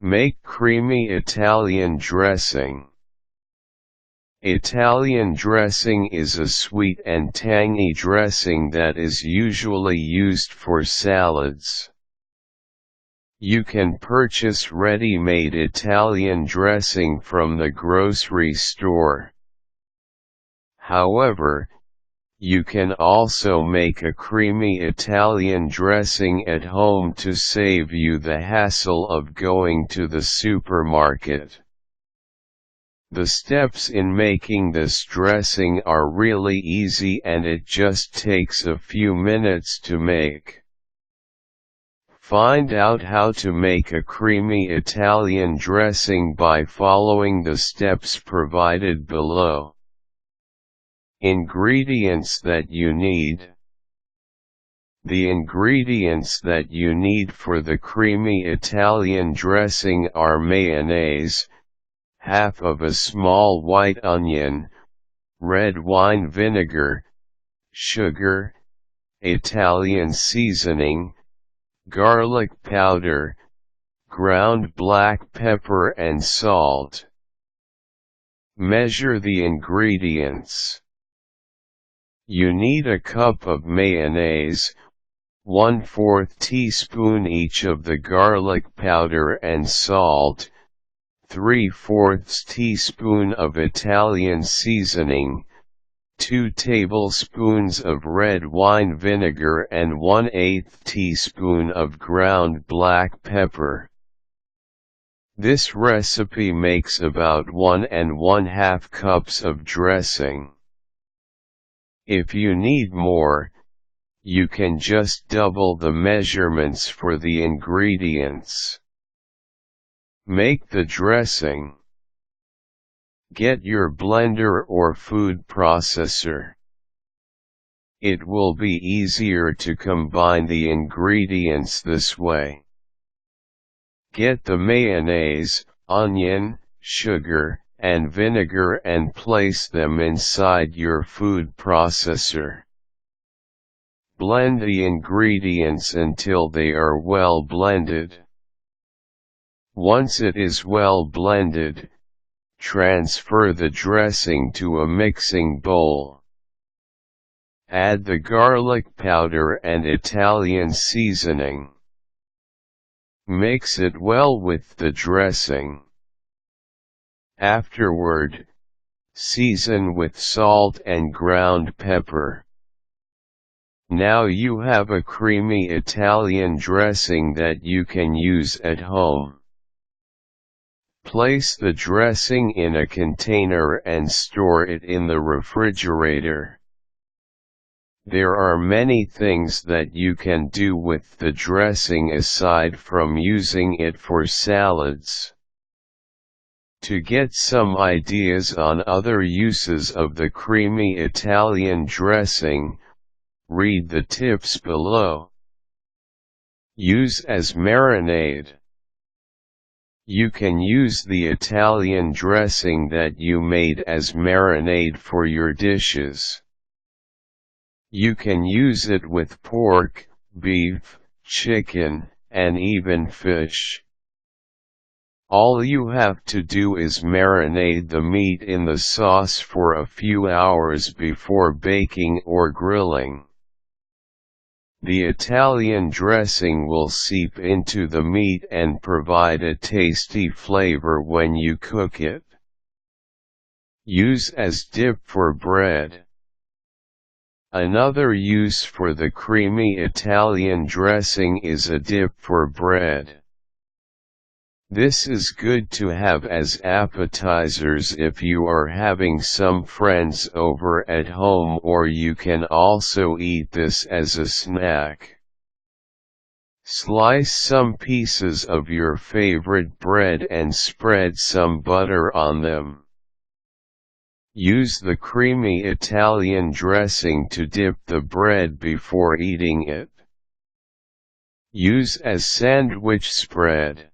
Make creamy Italian dressing. Italian dressing is a sweet and tangy dressing that is usually used for salads. You can purchase ready-made Italian dressing from the grocery store. However, you can also make a creamy Italian dressing at home to save you the hassle of going to the supermarket. The steps in making this dressing are really easy and it just takes a few minutes to make. Find out how to make a creamy Italian dressing by following the steps provided below. Ingredients that you need. The ingredients that you need for the creamy Italian dressing are mayonnaise, half of a small white onion, red wine vinegar, sugar, Italian seasoning, garlic powder, ground black pepper and salt. Measure the ingredients. You need a cup of mayonnaise, 1/4 teaspoon each of the garlic powder and salt, 3/4 teaspoon of Italian seasoning, 2 tablespoons of red wine vinegar and 1/8 teaspoon of ground black pepper. This recipe makes about 1 1/2 cups of dressing. If you need more, you can just double the measurements for the ingredients. Make the dressing. Get your blender or food processor. It will be easier to combine the ingredients this way. Get the mayonnaise, onion, sugar, and vinegar and place them inside your food processor. Blend the ingredients until they are well blended. Once it is well blended, transfer the dressing to a mixing bowl. Add the garlic powder and Italian seasoning. Mix it well with the dressing. Afterward, season with salt and ground pepper. Now you have a creamy Italian dressing that you can use at home. Place the dressing in a container and store it in the refrigerator. There are many things that you can do with the dressing aside from using it for salads. To get some ideas on other uses of the creamy Italian dressing, read the tips below. Use as marinade. You can use the Italian dressing that you made as marinade for your dishes. You can use it with pork, beef, chicken, and even fish. All you have to do is marinate the meat in the sauce for a few hours before baking or grilling. The Italian dressing will seep into the meat and provide a tasty flavor when you cook it. Use as dip for bread. Another use for the creamy Italian dressing is a dip for bread. This is good to have as appetizers if you are having some friends over at home, or you can also eat this as a snack. Slice some pieces of your favorite bread and spread some butter on them. Use the creamy Italian dressing to dip the bread before eating it. Use as sandwich spread.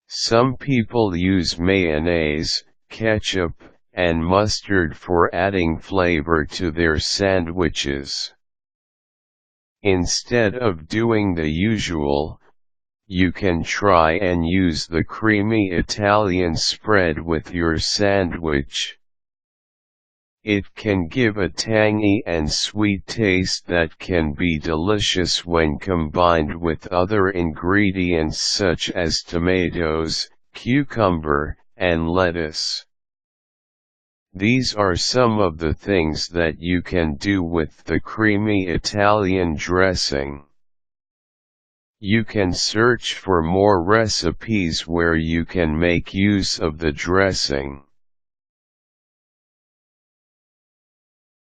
Some people use mayonnaise, ketchup, and mustard for adding flavor to their sandwiches. Instead of doing the usual, You can try and use the creamy Italian spread with your sandwich. It can give a tangy and sweet taste that can be delicious when combined with other ingredients such as tomatoes, cucumber, and lettuce. These are some of the things that you can do with the creamy Italian dressing. You can search for more recipes where you can make use of the dressing.